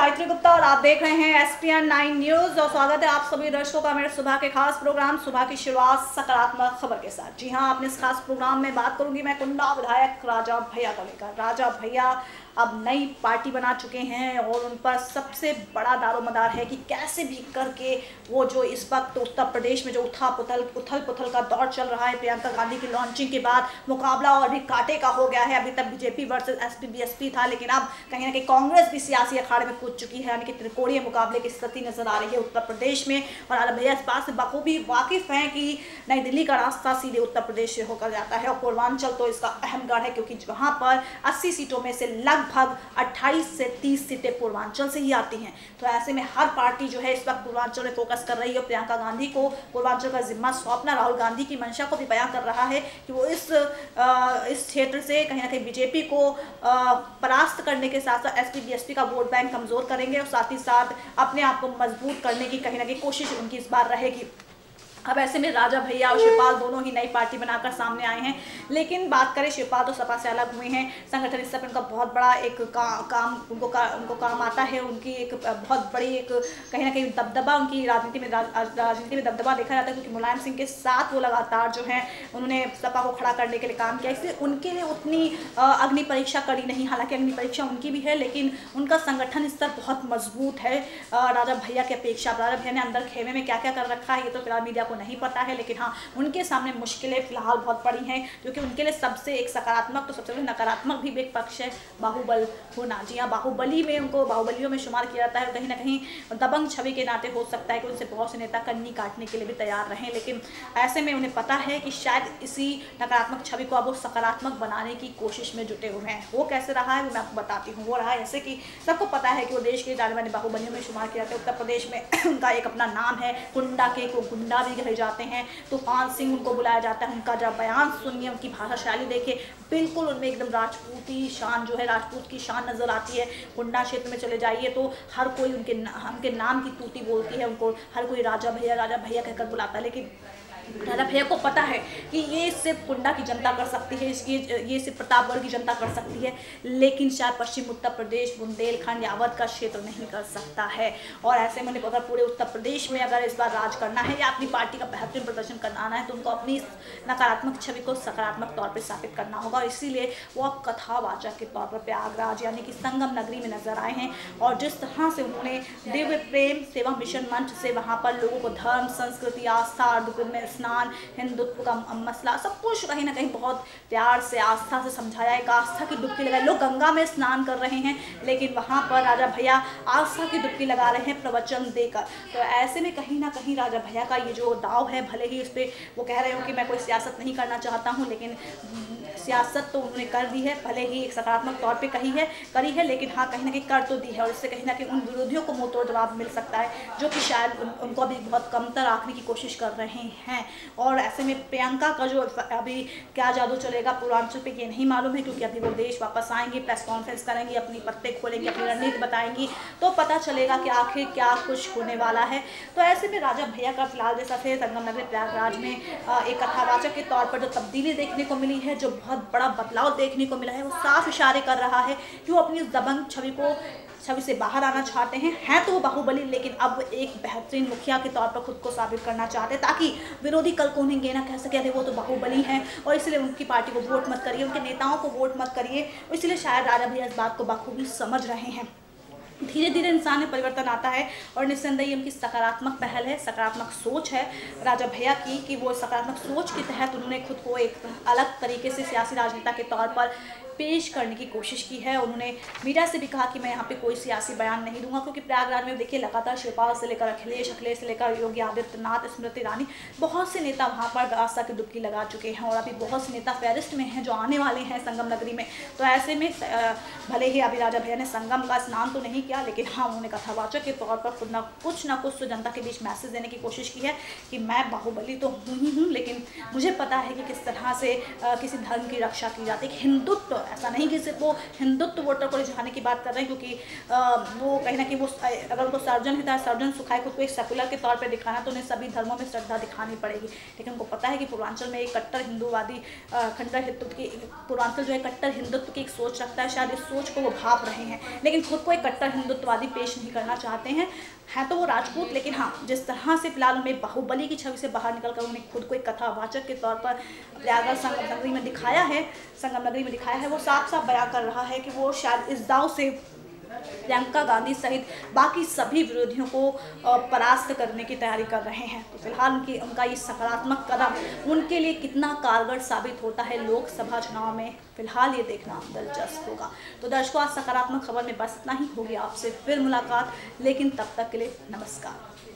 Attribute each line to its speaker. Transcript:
Speaker 1: गायत्री गुप्ता और आप देख रहे हैं SPN9 न्यूज और स्वागत है आप सभी दर्शकों का मेरे सुबह के खास प्रोग्राम सुबह की शुरुआत सकारात्मक खबर के साथ। जी हां, अपने इस खास प्रोग्राम में बात करूंगी मैं कुंडा विधायक राजा भैया को लेकर। राजा भैया अब नई पार्टी बना चुके हैं और उन पर सबसे बड़ा दारोमदार है कि कैसे भी करके वो जो इस वक्त उत्तर प्रदेश में जो उथल पुथल का दौर चल रहा है, प्रियंका गांधी की लॉन्चिंग के बाद मुकाबला और भी कांटे का हो गया है। अभी तक बीजेपी वर्सेस एसपी बीएसपी था, लेकिन अब कहीं ना कहीं कांग्रेस भी सियासी अखाड़े में कूद चुकी है, यानी कि त्रिकोणीय मुकाबले की स्थिति नजर आ रही है उत्तर प्रदेश में। और राजा भैया इस बात से बखूबी वाकिफ हैं कि नई दिल्ली का रास्ता सीधे उत्तर प्रदेश से होकर जाता है और पूर्वांचल तो इसका अहम गढ़ है, क्योंकि वहां पर 80 सीटों में से लगभग 28 से 30 सीटें पूर्वांचल से ही आती हैं। तो ऐसे में हर पार्टी जो है इस वक्त पूर्वांचल में फोकस कर रही है। प्रियंका गांधी को पूर्वांचल का जिम्मा सौंपना राहुल गांधी की मंशा को भी बयां कर रहा है कि वो इस क्षेत्र से कहीं ना कहीं बीजेपी को परास्त करने के साथ साथ एसपी बीएसपी का वोट बैंक कमजोर करेंगे और साथ ही साथ अपने आप को मजबूत करने की कहीं ना कहीं कोशिश उनकी इस बार रहेगी। अब ऐसे में राजा भैया और शिवपाल दोनों ही नई पार्टी बनाकर सामने आए हैं, लेकिन बात करें शिवपाल तो सपा से अलग हुए हैं। संगठन स्तर पर उनका बहुत बड़ा एक काम उनको काम आता है। उनकी एक बहुत बड़ी एक कहीं ना कहीं दबदबा उनकी राजनीति में दबदबा देखा जाता है, क्योंकि मुलायम सिंह के साथ वो लगातार जो है उन्होंने सपा को खड़ा करने के लिए काम किया, इसलिए उनके लिए उतनी अग्नि परीक्षा कड़ी नहीं। हालांकि अग्नि परीक्षा उनकी भी है, लेकिन उनका संगठन स्तर बहुत मजबूत है राजा भैया की अपेक्षा। राजा भैया ने अंदर खेमे में क्या क्या कर रखा है ये तो फिलहाल मीडिया को नहीं पता है, लेकिन हाँ उनके सामने मुश्किलें फिलहाल बहुत बड़ी हैं, क्योंकि उनके लिए सबसे एक सकारात्मक तो सबसे नकारात्मक भी एक पक्ष है बाहुबल होना। जी हाँ, बाहुबली में उनको बाहुबलियों में शुमार किया जाता है। कहीं ना कहीं दबंग छवि के नाते हो सकता है कि उनसे बहुत से नेता कन्नी काटने के लिए भी तैयार रहें, लेकिन ऐसे में उन्हें पता है कि शायद इसी नकारात्मक छवि को अब वो सकारात्मक बनाने की कोशिश में जुटे हुए हैं। वो कैसे रहा है वो मैं आपको बताती हूँ। वो रहा ऐसे कि सबको पता है कि वो देश के जाने वाले बाहुबलियों में शुमार किया जाता है। उत्तर प्रदेश में उनका एक अपना नाम है, कुंडा के को गुंडा भी कहे जाते हैं। तूफान सिंह उनको बुलाया जाता है। उनका जब बयान सुनिए, उनकी भाषा शैली देखिए, बिल्कुल उनमें एकदम राजपूती शान जो है, राजपूत की शान नजर आती है। कुंडा क्षेत्र में चले जाइए तो हर कोई उनके नाम की तूती बोलती है, उनको हर कोई राजा भैया कहकर बुलाता है। लेकिन राजा भैया को पता है कि ये सिर्फ कुंडा की जनता कर सकती है, ये सिर्फ प्रतापगढ़ की जनता कर सकती है, लेकिन शायद पश्चिम उत्तर प्रदेश, बुंदेलखंड यावत का क्षेत्र नहीं कर सकता है। और ऐसे में अगर पूरे उत्तर प्रदेश में अगर इस बार राज करना है या अपनी पार्टी का बेहतरीन प्रदर्शन कराना है, तो उनको अपनी नकारात्मक छवि को सकारात्मक तौर पर स्थापित करना होगा। और इसीलिए वो अब कथावाचक के तौर पर प्रयागराज यानी कि संगम नगरी में नजर आए हैं। और जिस तरह से उन्होंने दिव्य प्रेम सेवा मिशन मंच से वहाँ पर लोगों को धर्म, संस्कृति, आस्था, में स्नान, हिंदुत्व का मसला सब कुछ कहीं ना कहीं बहुत प्यार से आस्था से समझाया। एक आस्था की डुबकी लगाई। लोग गंगा में स्नान कर रहे हैं, लेकिन वहां पर राजा भैया आस्था की डुबकी लगा रहे हैं प्रवचन देकर। तो ऐसे में कहीं ना कहीं राजा भैया का ये जो दाव है, भले ही इस पर वो कह रहे हो कि मैं कोई सियासत नहीं करना चाहता हूँ, लेकिन सियासत तो उन्होंने कर दी है, भले ही एक सकारात्मक तौर पे करी है, लेकिन हाँ कहीं ना कहीं कर तो दी है। और इससे कहीं ना कहीं उन विरोधियों को मुंह तोड़ जवाब मिल सकता है, जो कि शायद उनको अभी बहुत कमतर आंकने की कोशिश कर रहे हैं। और ऐसे में प्रियंका का जो अभी क्या जादू चलेगा पूर्वांचल पे ये नहीं मालूम है, क्योंकि अभी वो देश वापस आएंगे, प्रेस कॉन्फ्रेंस करेंगी, अपनी पत्ते खोलेंगी, अपनी रणनीति बताएंगी, तो पता चलेगा कि आखिर क्या कुछ होने वाला है। तो ऐसे में राजा भैया का फिलहाल जैसा फिर संगम नगरी प्रयागराज में एक कथावाचक के तौर पर जो तब्दीली देखने को मिली है, जो बहुत बड़ा बदलाव देखने को मिला है, वो साफ इशारे कर रहा है कि वो अपनी दबंग छवि से बाहर आना चाहते हैं तो वो बाहुबली, लेकिन अब एक बेहतरीन मुखिया के तौर पर खुद को साबित करना चाहते हैं, ताकि विरोधी कल को उन्हें ना कह सके अरे वो तो बाहुबली हैं और इसलिए उनकी पार्टी को वोट मत करिए, उनके नेताओं को वोट मत करिए। इसलिए शायद राजा भैया इस बात को बखूबी समझ रहे हैं। धीरे धीरे इंसान में परिवर्तन आता है और निस्संदेह उनकी सकारात्मक पहल है, सकारात्मक सोच है राजा भैया की, कि वो सकारात्मक सोच के तहत उन्होंने खुद को एक अलग तरीके से सियासी राजनेता के तौर पर पेश करने की कोशिश की है। उन्होंने मीडिया से भी कहा कि मैं यहाँ पे कोई सियासी बयान नहीं दूंगा, क्योंकि प्रयागराज में देखिए लगातार शिवपाल से लेकर अखिलेश से लेकर योगी आदित्यनाथ, स्मृति ईरानी, बहुत से नेता वहाँ पर आस्था की डुबकी लगा चुके हैं और अभी बहुत से नेता फेरिस्ट में हैं जो आने वाले हैं संगम नगरी में। तो ऐसे में भले ही अभी राजा भैया ने संगम का स्नान तो नहीं किया, लेकिन हाँ उन्होंने कथावाचक के तौर पर खुद कुछ ना कुछ तो जनता के बीच मैसेज देने की कोशिश की है कि मैं बाहुबली तो हूँ, लेकिन मुझे पता है कि किस तरह से किसी धर्म की रक्षा की जाती है। हिंदुत्व ऐसा नहीं कि सिर्फ वो हिंदुत्व वोटर को रिझाने की बात कर रहे हैं, क्योंकि वो कहीं ना कहीं वो अगर उनको सर्जन हिता सर्जन सुखाए खुद को एक सेकुलर के तौर पे दिखाना, तो उन्हें सभी धर्मों में श्रद्धा दिखानी पड़ेगी। लेकिन उनको पता है कि पूर्वांचल में एक कट्टर हिंदूवादी खंडर हिंदुत्व की पूर्वांचल जो है कट्टर हिंदुत्व की एक सोच रखता है, शायद इस सोच को वो भाप रहे हैं, लेकिन खुद को एक कट्टर हिंदुत्ववादी पेश नहीं करना चाहते हैं तो वो राजपूत, लेकिन हाँ जिस तरह से फिलहाल उन्हें बाहुबली की छवि से बाहर निकलकर उन्हें खुद को एक कथावाचक के तौर पर प्रयागराज संगम नगरी में दिखाया है वो साफ साफ बयां कर रहा है कि वो शायद इस दांव से प्रियंका गांधी सहित बाकी सभी विरोधियों को परास्त करने की तैयारी कर रहे हैं। तो फिलहाल उनका ये सकारात्मक कदम उनके लिए कितना कारगर साबित होता है लोकसभा चुनाव में, फिलहाल ये देखना दिलचस्प होगा। तो दर्शकों, आज सकारात्मक खबर में बस इतना ही। होगी आपसे फिर मुलाकात, लेकिन तब तक के लिए नमस्कार।